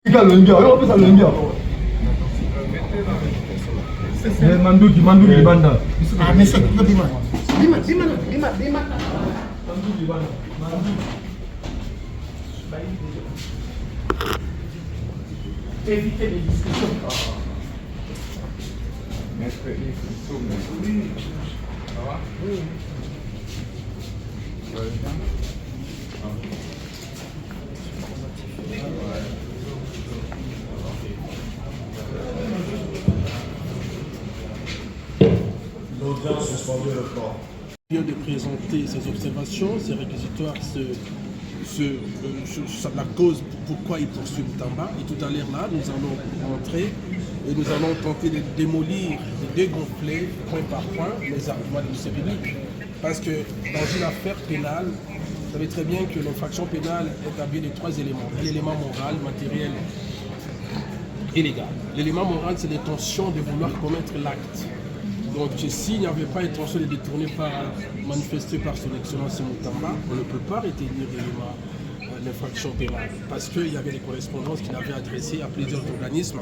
Manduki banda. Ah, mais c'est Dima. Évitez les discussions. Ça va? Oui. L'audience suspendue le corps. Vient de présenter ses observations, ses réquisitoires, la cause pourquoi il poursuit Moutamba. Et tout à l'heure là, nous allons rentrer et nous allons tenter de démolir, de dégonfler point par point les arguments de ce public. Parce que dans une affaire pénale, vous savez très bien que l'infraction pénale établit de trois éléments. L'élément moral, matériel et légal. L'élément moral, c'est l'intention de vouloir commettre l'acte. Donc s'il n'y avait pas intention de détourner manifesté par son excellence Moutamba, on ne peut pas retenir l'infraction pénale. Parce qu'il y avait des correspondances qu'il avait adressées à plusieurs organismes,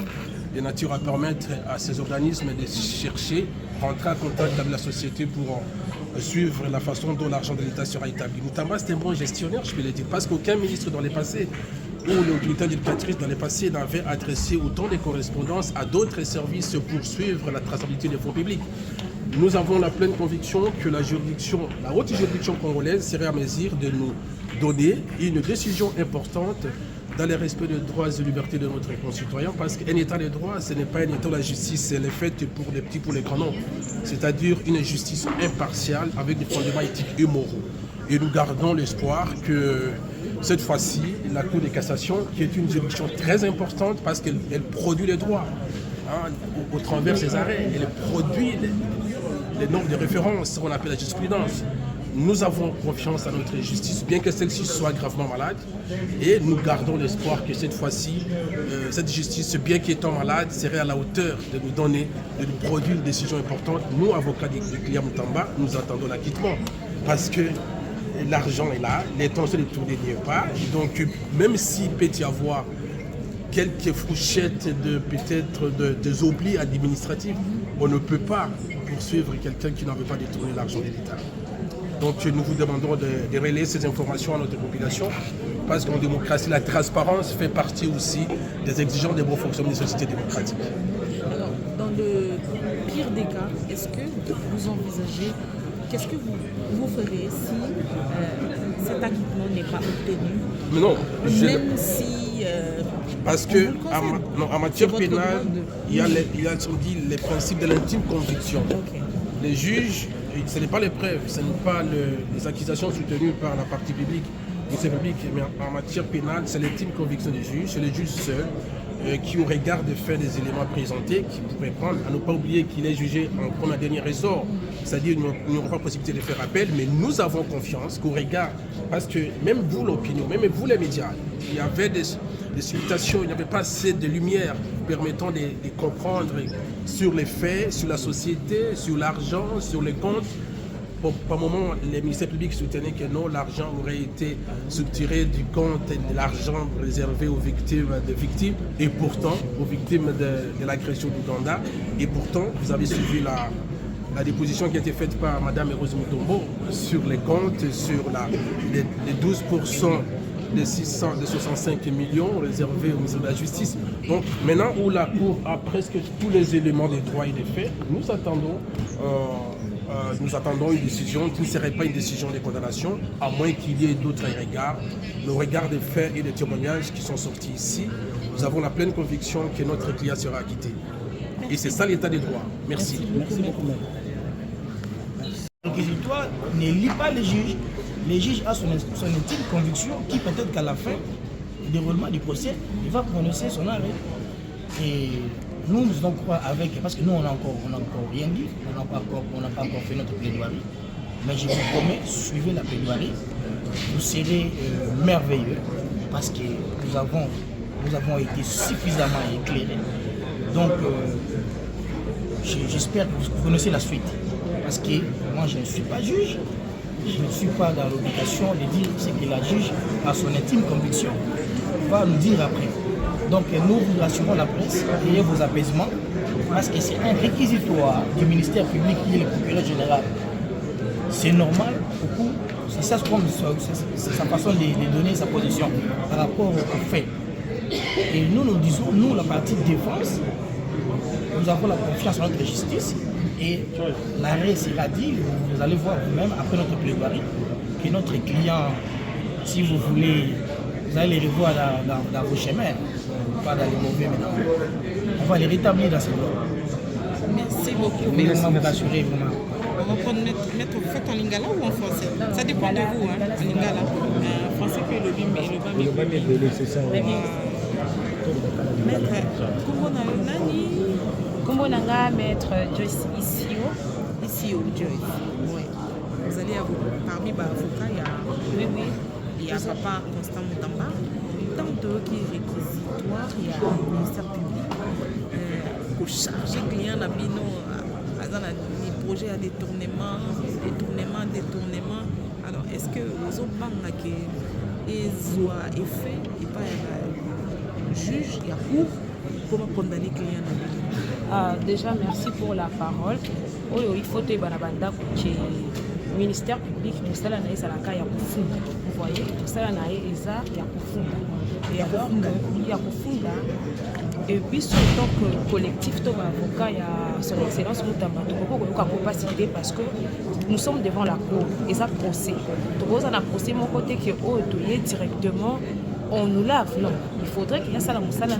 de nature à permettre à ces organismes de chercher, rentrer en contact avec la société pour suivre la façon dont l'argent de l'État sera établi. Moutamba, c'est un bon gestionnaire, je peux le dire, parce qu'aucun ministre dans le passé ou l'autorité éducatrice dans le passé n'avait adressé autant de correspondances à d'autres services pour suivre la traçabilité des fonds publics. Nous avons la pleine conviction que la haute juridiction congolaise serait à mesure de nous donner une décision importante dans le respect des droits et libertés de notre concitoyens, parce qu'un état de droit, ce n'est pas un état de la justice, c'est le fait pour les petits, pour les grands nombres. C'est-à-dire une justice impartiale avec des fondements éthiques et moraux. Et nous gardons l'espoir que cette fois-ci, la Cour de cassation, qui est une juridiction très importante parce qu'elle produit les droits au travers de ses arrêts, elle produit les normes de référence, qu'on appelle la jurisprudence. Nous avons confiance à notre justice, bien que celle-ci soit gravement malade, et nous gardons l'espoir que cette fois-ci, cette justice, bien qu'étant malade, serait à la hauteur de nous donner, de nous produire une décision importante. Nous, avocats du client Moutamba, nous attendons l'acquittement, parce que l'argent est là, l'intention de tourner n'y est pas. Donc, même s'il peut y avoir quelques fourchettes peut-être des oublis administratifs, on ne peut pas poursuivre quelqu'un qui n'avait pas détourné l'argent de l'État. Donc, nous vous demandons de relayer ces informations à notre population, parce qu'en démocratie, la transparence fait partie aussi des exigences des bons fonctionnements des sociétés démocratiques. Alors, dans le pire des cas, est-ce que vous envisagez, qu'est-ce que vous ferez si cet acquittement n'est pas obtenu? Mais non, même si... parce que en matière pénale, il y a les principes de l'intime conviction. Okay. Les juges, ce n'est pas les preuves, ce n'est pas les accusations soutenues par la partie publique, mais en matière pénale, c'est l'intime conviction des juges, c'est le juge seul qui, au regard des faits, des éléments présentés, qui pourrait prendre, à ne pas oublier qu'il est jugé en premier dernier ressort, c'est-à-dire qu'il n'y aura pas possibilité de faire appel, mais nous avons confiance qu'au regard, parce que même vous, l'opinion, même vous, les médias, il y avait des citations, il n'y avait pas assez de lumière permettant de comprendre sur les faits, sur la société, sur l'argent, sur les comptes. Par moment, les ministères publics soutenaient que non, l'argent aurait été soutiré du compte de l'argent réservé aux victimes, et pourtant, aux victimes de l'agression d'Ouganda. Et pourtant, vous avez suivi la déposition qui a été faite par Mme Rose Mutombo sur les comptes, sur les 12% des 65 millions réservés au ministère de la Justice. Donc maintenant où la Cour a presque tous les éléments des droits et des faits, nous attendons une décision qui ne serait pas une décision de condamnation, à moins qu'il y ait d'autres regards. Le regard des faits et des témoignages qui sont sortis ici, nous avons la pleine conviction que notre client sera acquitté. Et c'est ça l'état des droits. Merci. Merci beaucoup. Donc, toi, ne lis pas les juges. Les juges ont son intime conviction qui peut-être qu'à la fin du déroulement du procès, il va prononcer son arrêt. Et nous allons croire avec, parce que nous on n'a encore rien dit, on n'a pas encore fait notre plaidoirie. Mais je vous promets, suivez la plaidoirie, vous serez merveilleux parce que nous avons été suffisamment éclairés. Donc j'espère que vous connaissez la suite. Parce que moi je ne suis pas juge, je ne suis pas dans l'obligation de dire ce que la juge, à son intime conviction, va nous dire après. Donc nous vous rassurons la presse, ayez vos apaisements, parce que c'est un réquisitoire du ministère public qui est le procureur général. C'est normal, beaucoup, c'est ça c'est sa façon de donner sa position par rapport aux faits. Et nous disons, nous la partie défense, nous avons la confiance en notre justice et l'arrêt sera dit, vous allez voir vous-même après notre plaidoirie, que notre client, si vous voulez, vous allez les revoir dans vos chemins, pas dans les mauvais maintenant. On va les rétablir dans ces voies. Merci beaucoup. Mais vraiment vous rassurer, vraiment. On va prendre mettre fait en lingala ou en français. Ça dépend de vous, hein, en lingala. Français que le bim c'est ça. Maître, Kumbo Nanga, maître Joyce Isio Joyce. Ouais. Vous allez parmi les avocats, il y a Papa Constant Moutamba, tant de qui est réquisitoire, il y a le ministère public. Pour charger les clients d'abino, les projets à détournement. Alors, est-ce que vous avez que les oies effet et pas le juge, il y a cours, comment condamner les clients d'abino? Déjà, merci pour la parole. Il faut que le ministère public, tout ça, c'est la cas, vous voyez, tout ça, c'est la et alors, il y a et puis, en tant que collectif, avocat, il y a son excellence Moutamba. On ne peut pas citer parce que nous sommes devant la cour et ça procès. Donc, on a procès mon côté que directement, on nous lave. Non, il faudrait qu'il y ait ça dans le salon.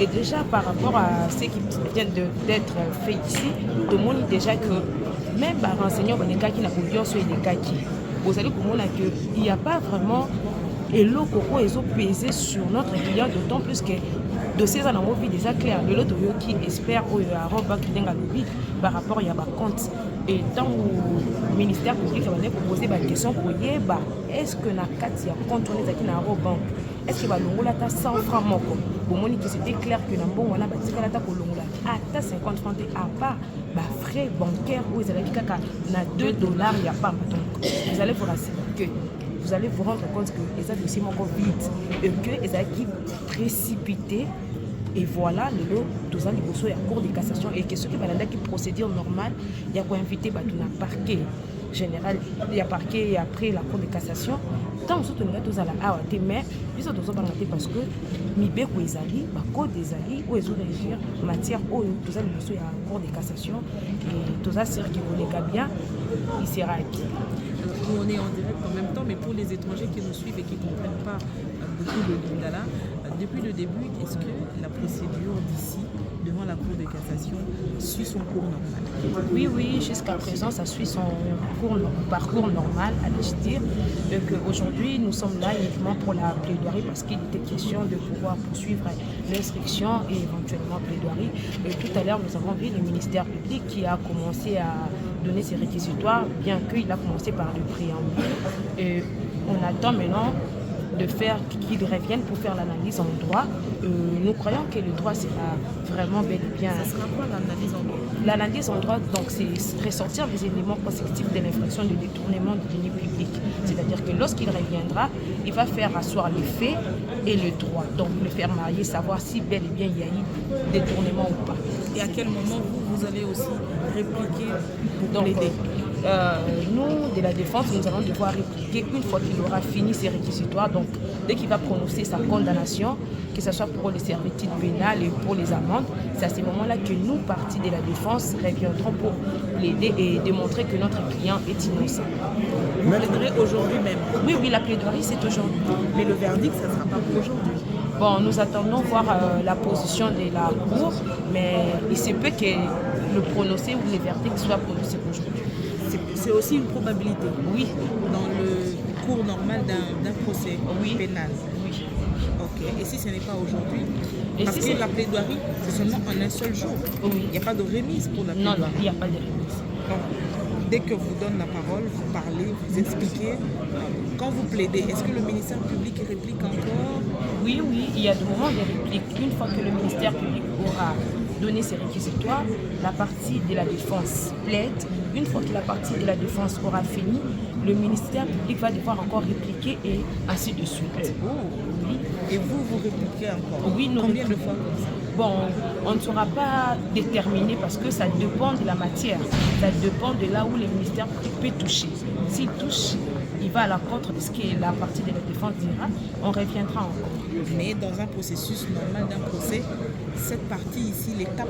Et déjà par rapport à ce qui vient d'être fait ici, tout le monde dit déjà que même par enseignant, les cas qui n'ont pas sur les cas qui, vous allez comprendre qu'il n'y a pas vraiment et l'eau coco ils ont pesé sur notre client, d'autant plus que dossiers en envie déjà clair. Le lot qui espère au Roba qui n'a lobby par rapport à y a compte. Et tant au ministère public, on va poser la question pour est-ce que na carte y a contrôlé qui na banque? Est-ce que balongola ta 100 francs moko? Pour moi c'était clair que na bon on a bâti kala ta kolongola à 50 francs à part frais bancaires où ils allaient kaka na $2 y a pas. Donc vous allez vous rassurer que vous allez vous rendre compte que les dossiers sont encore vite et que les équipes précipitées. Et voilà, le lot, tous les dossiers à cour de cassation et que ce qui va dans la procédure normale, il y a quoi inviter un parquet général, il y a parquet et après la cour de cassation. Tant que nous tous à la AOT, mais nous sommes parce que Mibé ou Ezali, ma code des alliés, où ils ont réagir matière où tous les dossiers à cour de cassation et tous les qui vont bien, il sera acquis. Nous, on est en direct en même temps, mais pour les étrangers qui nous suivent et qui ne comprennent pas beaucoup le lingala, depuis le début, est-ce que la procédure d'ici, devant la Cour de cassation, suit son cours normal? Oui, jusqu'à présent, ça suit son parcours normal, allais-je dire. Donc aujourd'hui, nous sommes là uniquement pour la plaidoirie parce qu'il était question de pouvoir poursuivre l'instruction et éventuellement plaidoirie. Et tout à l'heure, nous avons vu le ministère public qui a commencé à donner ses réquisitoires, bien qu'il a commencé par le préambule. Et on attend maintenant de faire qu'ils reviennent pour faire l'analyse en droit. Nous croyons que le droit sera vraiment bel et bien. Ça sera quoi l'analyse en droit? L'analyse en droit, donc, c'est ressortir les éléments consécutifs de l'infraction de détournement de deniers publics. C'est-à-dire que lorsqu'il reviendra, il va faire asseoir les faits et le droit. Donc le faire marier, savoir si bel et bien il y a eu détournement ou pas. Et à quel moment vous allez aussi répliquer pour l'aider? Nous, de la défense, nous allons devoir répliquer une fois qu'il aura fini ses réquisitoires. Donc, dès qu'il va prononcer sa condamnation, que ce soit pour les servitudes pénales et pour les amendes, c'est à ce moment-là que nous, partis de la défense, reviendrons pour l'aider et démontrer que notre client est innocent. Vous plaiderez aujourd'hui même? Oui, la plaidoirie, c'est aujourd'hui. Mais le verdict, ça ne sera pas pour aujourd'hui? Bon, nous attendons voir la position de la Cour, mais il se peut que le prononcé ou les verdicts soient prononcés aujourd'hui. C'est aussi une probabilité. Oui. Dans le cours normal d'un procès pénal. Oui. Ok. Et si ce n'est pas aujourd'hui? Parce si que la plaidoirie, c'est seulement en un seul jour. Oui. Il n'y a pas de remise pour la plaidoirie. Non, il n'y a pas de remise. Donc, dès que vous donne la parole, vous parlez, vous expliquez. Quand vous plaidez, est-ce que le ministère public réplique encore? Oui, il y a des moments de réplique. Une fois que le ministère public aura donner ses réquisitoires, la partie de la défense plaide. Une fois que la partie de la défense aura fini, le ministère public va devoir encore répliquer et ainsi de suite. Oh, oui. Et vous répliquez encore? Oui, nous combien de fois comme ça? Bon, on ne sera pas déterminé parce que ça dépend de la matière. Ça dépend de là où le ministère peut toucher. S'il touche, il va à l'encontre de ce que la partie de la défense dira, on reviendra encore. Mais dans un processus normal d'un procès, cette partie ici, l'étape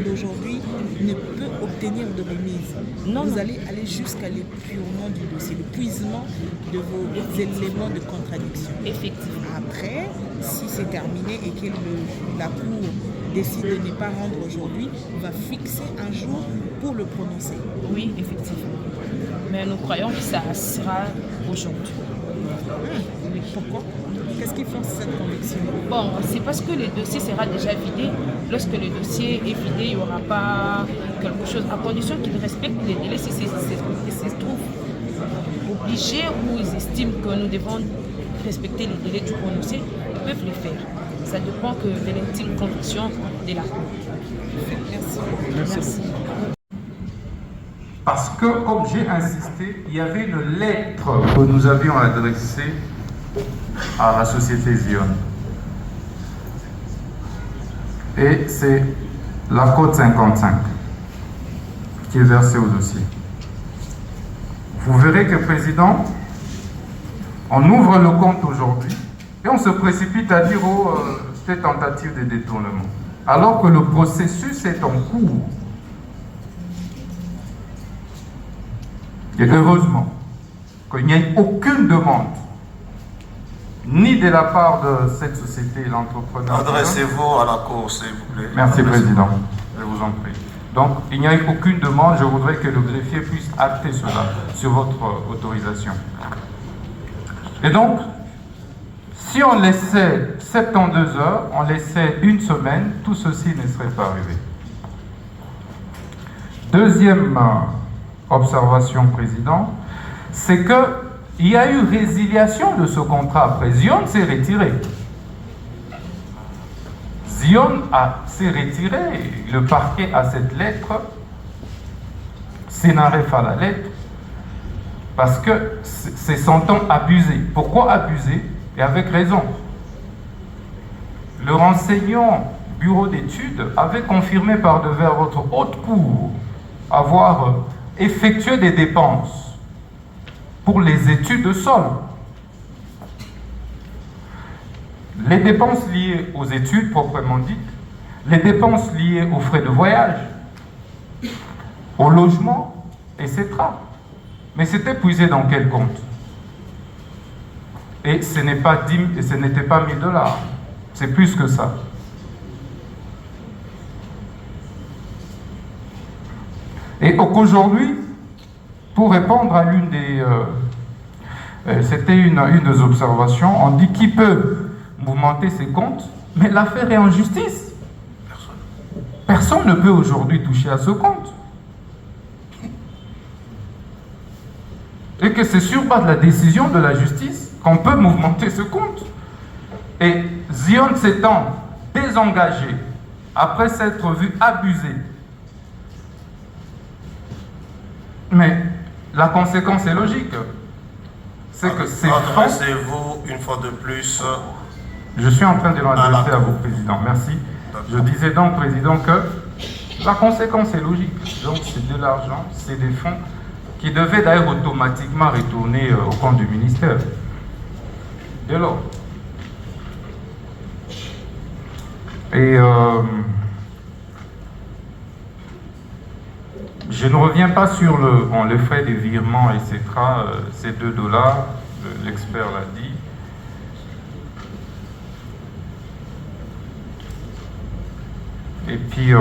d'aujourd'hui, ne peut obtenir de remise. Non, vous non. allez aller jusqu'à l'épurement du dossier, l'épuisement de vos éléments de contradiction. Effectivement. Après, si c'est terminé et que la Cour décide de ne pas rendre aujourd'hui, on va fixer un jour pour le prononcer. Oui, effectivement. Mais nous croyons que ça sera aujourd'hui. Oui. Pourquoi? Qu'est-ce qui force cette conviction? Bon, c'est parce que le dossier sera déjà vidé. Lorsque le dossier est vidé, il n'y aura pas quelque chose, à condition qu'ils respectent les délais. Si se trouvent obligés ou ils estiment que nous devons respecter les délais du prononcé, ils peuvent le faire. Ça dépend que de l'intime conviction de la Cour. Merci. Parce que, comme j'ai insisté, il y avait une lettre que nous avions adressée à la société Zion. Et c'est la code 55 qui est versée au dossier. Vous verrez que, Président, on ouvre le compte aujourd'hui et on se précipite à dire cette tentative de détournement. Alors que le processus est en cours. Et heureusement qu'il n'y ait aucune demande, ni de la part de cette société, l'entrepreneur. Adressez-vous à la Cour, s'il vous plaît. Merci, Président. Je vous en prie. Donc, il n'y a eu aucune demande. Je voudrais que le greffier puisse acter cela sur votre autorisation. Et donc, si on laissait 72 heures, on laissait une semaine, tout ceci ne serait pas arrivé. Deuxième observation, Président, c'est qu'il y a eu résiliation de ce contrat après. Zion s'est retiré. Zion s'est retiré. Le parquet a cette lettre, Sénaref à la lettre, parce que c'est son temps abusé. Pourquoi abusé? Et avec raison. Le renseignant bureau d'études avait confirmé par devers votre haute cour avoir effectué des dépenses pour les études de sol. Les dépenses liées aux études proprement dites, les dépenses liées aux frais de voyage, au logement, etc. Mais c'était puisé dans quel compte? Et ce n'était pas 1000 $, c'est plus que ça. Et qu'aujourd'hui, pour répondre à l'une des... c'était une des observations, on dit qui peut mouvementer ses comptes, mais l'affaire est en justice. Personne ne peut aujourd'hui toucher à ce compte. Et que c'est sur base de la décision de la justice qu'on peut mouvementer ce compte. Et Zion s'étant désengagé après s'être vu abusé. Mais la conséquence est logique. C'est que ces fonds... Adressez-vous une fois de plus. Je suis en train de l'adresser à vous, Président. Merci. Je disais donc, Président, que la conséquence est logique. Donc c'est de l'argent, c'est des fonds qui devaient d'ailleurs automatiquement retourner au compte du ministère. De l'ordre. Et je ne reviens pas sur les frais de virement, etc. C'est 2 $, l'expert l'a dit. Et puis,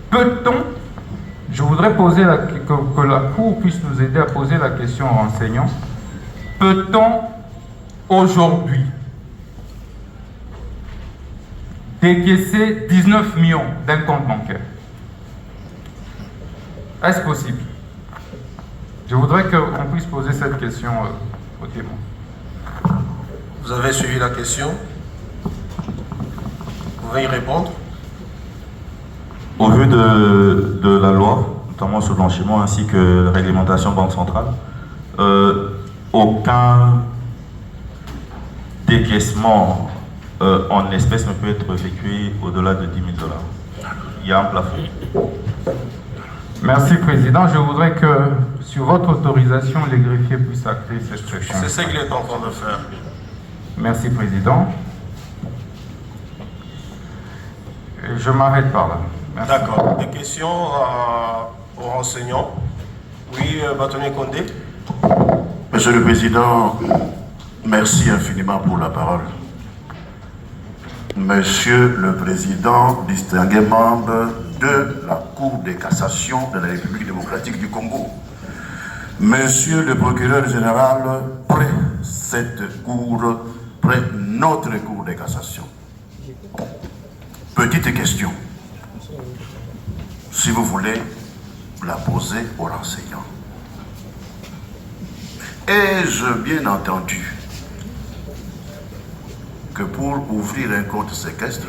peut-on, je voudrais poser que la Cour puisse nous aider à poser la question aux enseignants, peut-on aujourd'hui décaisser 19 millions d'un compte bancaire? Est-ce possible? Je voudrais qu'on puisse poser cette question aux témoins. Vous avez suivi la question? voudrez y répondre? Au vu de la loi, notamment sur le blanchiment, ainsi que la réglementation Banque centrale, aucun décaissement en espèces ne peut être effectué au-delà de 10 000 $. Il y a un plafond. Merci, Président. Je voudrais que, sur votre autorisation, les greffiers puissent acter cette section. C'est ce qu'il est en train de faire. Merci, Président. Et je m'arrête par là. Merci. D'accord. Des questions aux renseignants? Oui, bâtonnier Condé. Monsieur le Président, merci infiniment pour la parole. Monsieur le Président, distingué membre de la Cour de cassation de la République démocratique du Congo, Monsieur le procureur général, près cette cour, près notre Cour de cassation. Petite question, si vous voulez la poser aux renseignants. Ai-je bien entendu que pour ouvrir un compte séquestre,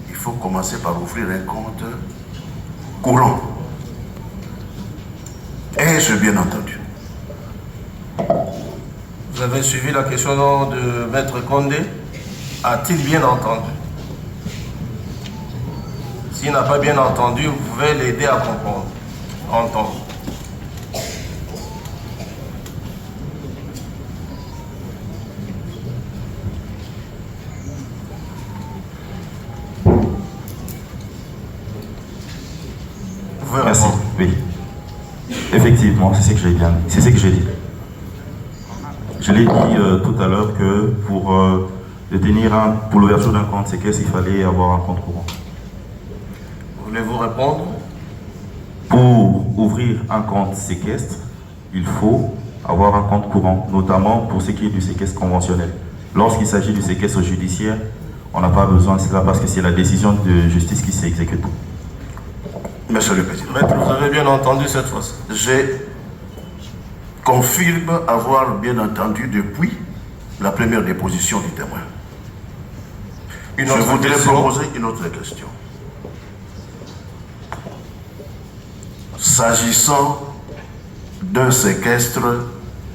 il faut commencer par ouvrir un compte courant? Ai-je bien entendu? Vous avez suivi la question de Maître Condé? A-t-il bien entendu? S'il n'a pas bien entendu, vous pouvez l'aider à comprendre, entendre. Merci. Oui. Effectivement, c'est ce que j'ai bien. C'est ce que j'ai dit. Je l'ai dit tout à l'heure que pour pour l'ouverture d'un compte séquestre, il fallait avoir un compte courant. Voulez-vous répondre? Pour ouvrir un compte séquestre, il faut avoir un compte courant, notamment pour ce qui est du séquestre conventionnel. Lorsqu'il s'agit du séquestre judiciaire, on n'a pas besoin de cela parce que c'est la décision de justice qui s'exécute. Monsieur le Président. Maître, vous avez bien entendu cette fois-ci? Je confirme avoir bien entendu depuis la première déposition du témoin. Je voudrais proposer une autre question. S'agissant d'un séquestre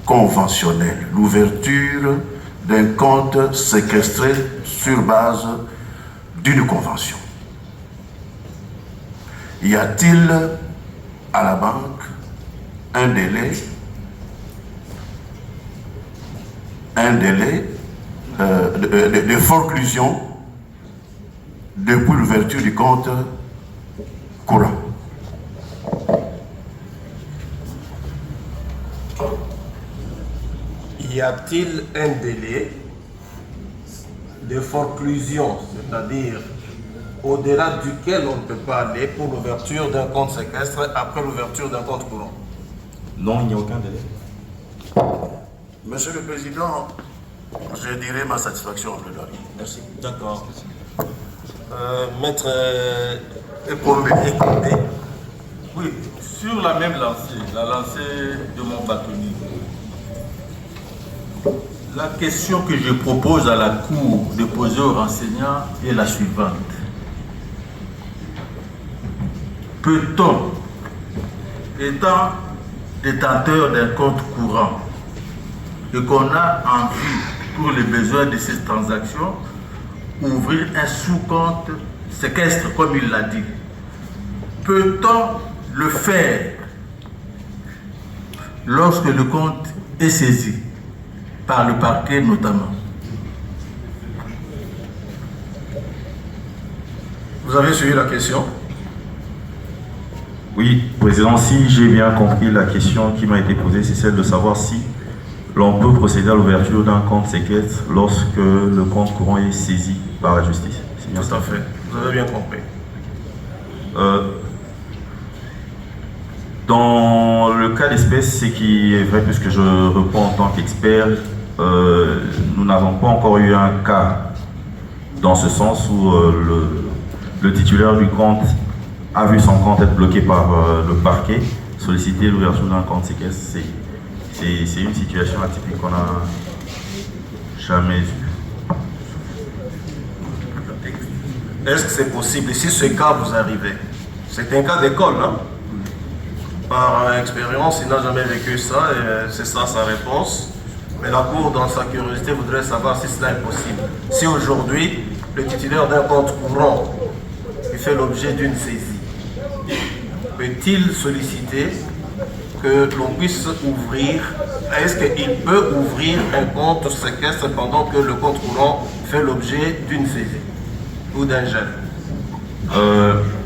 conventionnel, l'ouverture d'un compte séquestré sur base d'une convention, y a-t-il à la banque un délai de forclusion depuis l'ouverture du compte courant? Y a-t-il un délai de forclusion, c'est-à-dire au-delà duquel on ne peut pas aller pour l'ouverture d'un compte séquestre après l'ouverture d'un compte courant? Non, il n'y a aucun délai. Monsieur le Président, je dirai ma satisfaction en plaidoirie. Merci. D'accord. Maître Ekombe. Oui, sur la même lancée, la lancée de mon bâtonnier, la question que je propose à la Cour de poser aux renseignants est la suivante. Peut-on, étant détenteur d'un compte courant et qu'on a envie, pour les besoins de ces transactions, ouvrir un sous-compte séquestre, comme il l'a dit, peut-on le faire lorsque le compte est saisi par le parquet notamment? Vous avez suivi la question? Oui, Président, si j'ai bien compris la question qui m'a été posée, c'est celle de savoir si l'on peut procéder à l'ouverture d'un compte séquestre lorsque le compte courant est saisi par la justice. C'est bien Tout ça. à fait, vous avez bien compris. Dans le cas d'espèce, ce qui est vrai, puisque je réponds en tant qu'expert, nous n'avons pas encore eu un cas dans ce sens où le titulaire du compte a vu son compte être bloqué par le parquet, solliciter l'ouverture d'un compte séquestre. C'est une situation atypique qu'on n'a jamais eue. est-ce que c'est possible? Et si ce cas vous arrivez, c'est un cas d'école, hein? Par expérience, il n'a jamais vécu ça, et c'est ça sa réponse. Mais la Cour, dans sa curiosité, voudrait savoir si cela est possible. Si aujourd'hui, le titulaire d'un compte courant qui fait l'objet d'une saisie, peut-il solliciter que l'on puisse ouvrir, est-ce qu'il peut ouvrir un compte séquestre pendant que le compte courant fait l'objet d'une saisie ou d'un gel?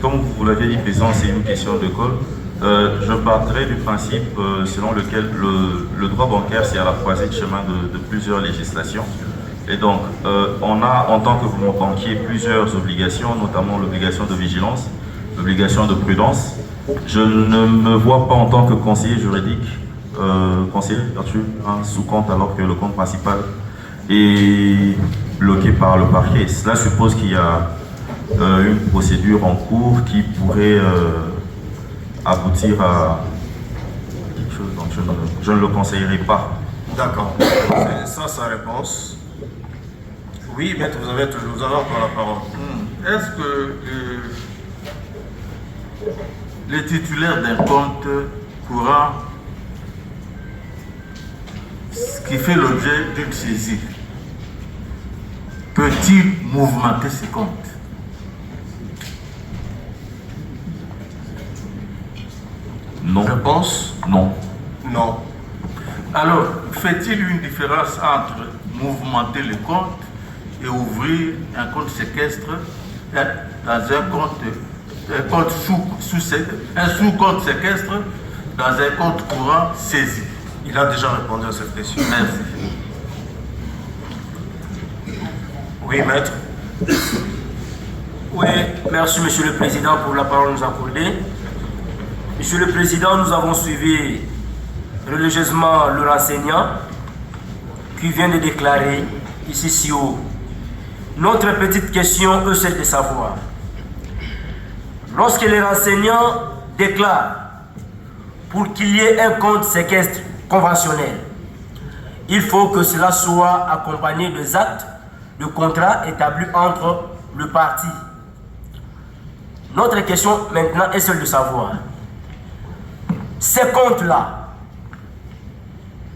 Comme vous l'aviez dit, Président, c'est une question de code. Je partirai du principe selon lequel le droit bancaire, c'est à la croisée de chemin de plusieurs législations. Et donc, on a, en tant que banquier, plusieurs obligations, notamment l'obligation de vigilance, l'obligation de prudence. Je ne me vois pas en tant que conseiller juridique, conseiller sous compte alors que le compte principal est bloqué par le parquet. Cela suppose qu'il y a une procédure en cours qui pourrait aboutir à quelque chose, donc je ne le conseillerais pas. D'accord. C'est ça sa réponse. Oui, maître, vous avez encore la parole. Est-ce que les titulaires d'un compte courant qui fait l'objet d'une saisie peut-il mouvementer ses comptes? Non. Réponse? Non. Non. Alors, fait-il une différence entre mouvementer le compte et ouvrir un compte séquestre dans un sous-compte séquestre dans un compte courant saisi? Il a déjà répondu à cette question. Merci. Oui, maître. Oui, merci Monsieur le Président pour la parole nous accordée. Monsieur le Président, nous avons suivi religieusement le renseignant qui vient de déclarer ici si haut. Notre petite question est celle de savoir. Lorsque les renseignants déclarent pour qu'il y ait un compte séquestre conventionnel, il faut que cela soit accompagné des actes de contrat établis entre le parti. Notre question maintenant est celle de savoir, ces comptes-là,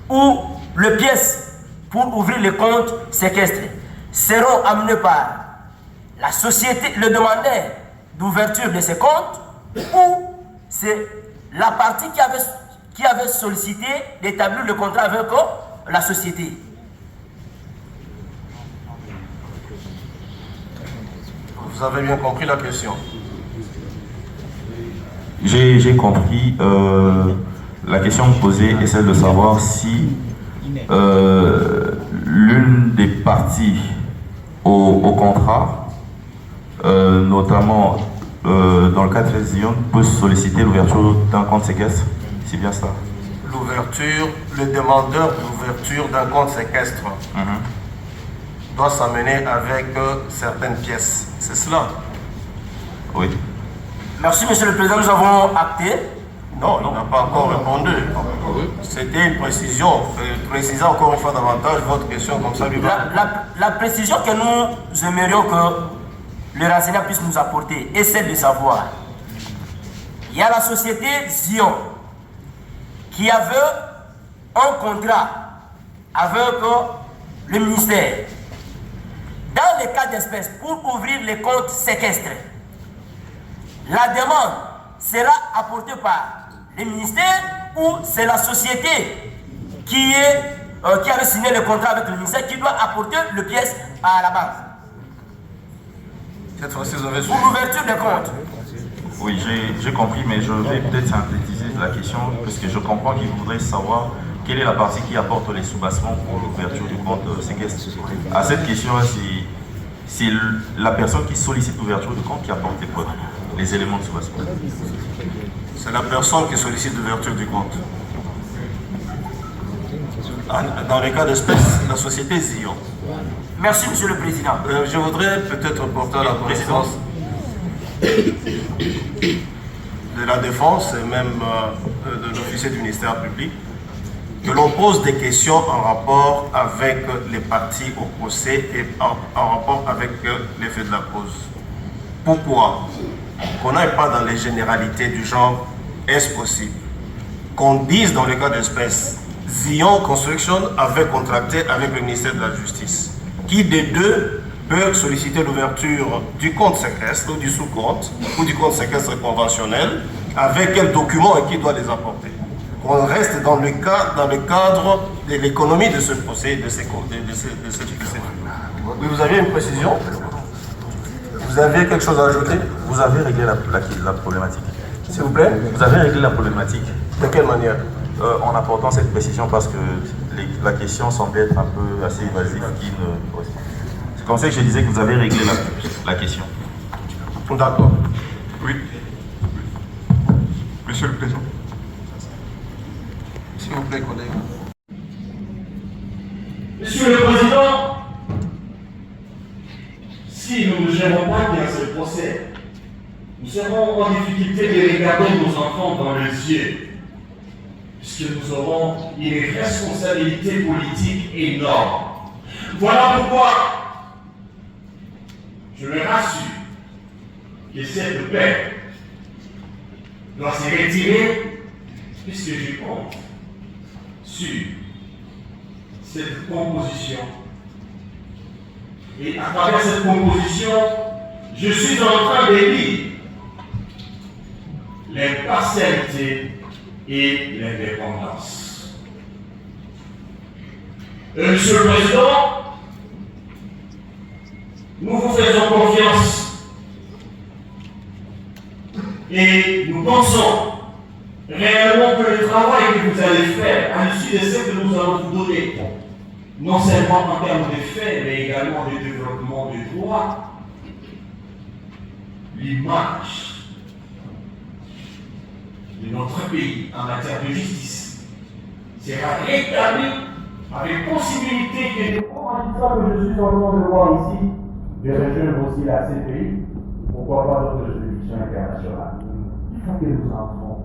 ou les pièces pour ouvrir les comptes séquestres, seront amenés par la société, le demandeur d'ouverture de ces comptes, ou c'est la partie qui avait sollicité d'établir le contrat avec la société. Vous avez bien compris la question? J'ai compris. La question posée est celle de savoir si l'une des parties au contrat, notamment dans le cas de Zion, peut solliciter l'ouverture d'un compte séquestre. C'est bien ça? L'ouverture, le demandeur d'ouverture d'un compte séquestre doit s'amener avec certaines pièces. C'est cela? Oui. Merci, Monsieur le Président, nous avons acté. Non, il n'a pas encore répondu. C'était une précision. Précisez encore une fois davantage votre question, comme ça lui va. La précision que nous aimerions que le renseignant puisse nous apporter est celle de savoir. Il y a la société Zion qui avait un contrat avec le ministère. Dans les cas d'espèce, pour ouvrir les comptes séquestres, la demande sera apportée par le ministère ou c'est la société qui avait signé le contrat avec le ministère qui doit apporter le pièce à la banque. Cette fois-ci, vous avez pour l'ouverture des comptes. Oui, j'ai compris, mais je vais peut-être synthétiser la question parce que je comprends qu'il voudrait savoir quelle est la partie qui apporte les soubassements pour l'ouverture du compte séquestre. À cette question, c'est la personne qui sollicite l'ouverture du compte qui apporte les éléments de soubassement. C'est la personne qui sollicite l'ouverture du compte. Dans les cas d'espèce, la société Zion. Merci, Monsieur le Président. Je voudrais peut-être porter à la connaissance de la Défense et même de l'officier du ministère public que l'on pose des questions en rapport avec les parties au procès et en rapport avec l'effet de la cause. Pourquoi? Qu'on n'aille pas dans les généralités du genre est-ce possible? Qu'on dise dans le cas d'espèce, Zion Construction avait contracté avec le ministère de la Justice. Qui des deux peut solliciter l'ouverture du compte séquestre ou du sous-compte ou du compte séquestre conventionnel, avec quel document et qui doit les apporter? Qu'on reste dans le cadre de l'économie de ce procès, de ces Oui, vous aviez une précision? Vous avez quelque chose à ajouter? Vous avez réglé la problématique. S'il vous plaît? Vous avez réglé la problématique. De quelle manière? En apportant cette précision parce que la question semble être un peu assez évasive. C'est comme ça que je disais que vous avez réglé la question. D'accord. Oui. Monsieur le Président. S'il vous plaît, collègue. Monsieur le Président, si nous ne gérons pas bien ce procès, nous serons en difficulté de regarder nos enfants dans les yeux, puisque nous aurons une responsabilité politique énorme. Voilà pourquoi je me rassure que cette paix doit se retirer, puisque je compte sur cette composition. Et à travers cette composition, je suis en train d'élire l'impartialité et l'indépendance. Monsieur le Président, nous vous faisons confiance et nous pensons réellement que le travail que vous allez faire à l'issue de ce que nous allons vous donner, non seulement en termes de faits, mais également de développement du droit, l'image de notre pays en matière de justice sera rétablie avec possibilité que les commanditaires que je suis en train de voir ici, de rejoindre aussi la CPI, pourquoi pas d'autres juridictions internationales. Il faut que nous entrons,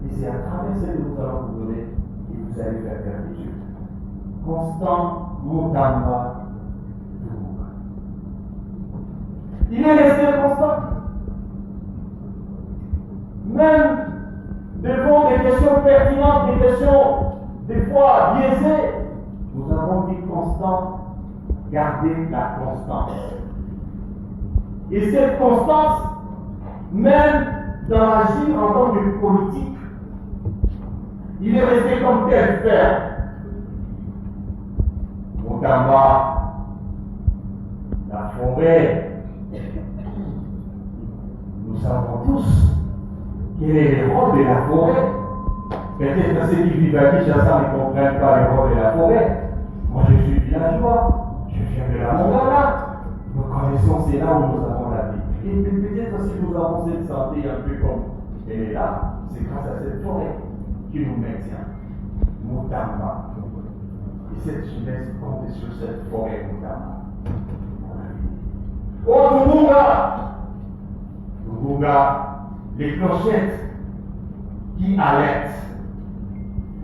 et c'est à travers ce que nous allons vous donner que vous allez faire gratitude. Constant Mutamba Dumbuka. Il est resté constant. Même devant des questions pertinentes, des questions des fois biaisées, nous avons dit constant, garder la constance. Et cette constance, même dans l'agir en tant que politique, il est resté comme tel père. Mutamba, la forêt, nous savons tous quel est le rôle de la forêt. Peut-être ceux qui vivent à Kinshasa ne comprennent pas le rôle de la forêt. Moi je suis villageois, je viens de la Mongala. Nous connaissons, c'est là où nous avons la vie. Et peut-être si nous avons cette santé un peu comme elle est là, c'est grâce à cette forêt qui nous maintient. Mutamba. Et cette jeunesse compte sur cette forêt Mutamba. Oh Dumbuka! Dumbuka, les clochettes qui alertent.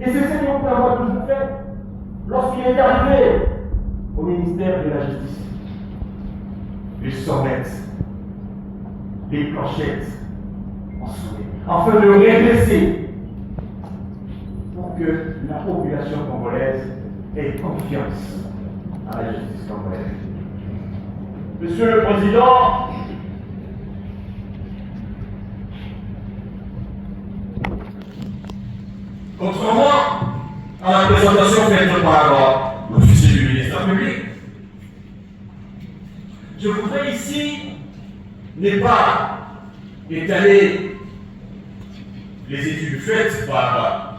Et c'est ce que Mutamba a toujours fait lorsqu'il est arrivé au ministère de la Justice. Les sonnettes, les clochettes ont sonné, afin de redresser pour que la population congolaise ait confiance à la justice congolaise. Monsieur le Président, contrairement à la présentation faite par l'officier du ministère public, je voudrais ici ne pas étaler les études faites par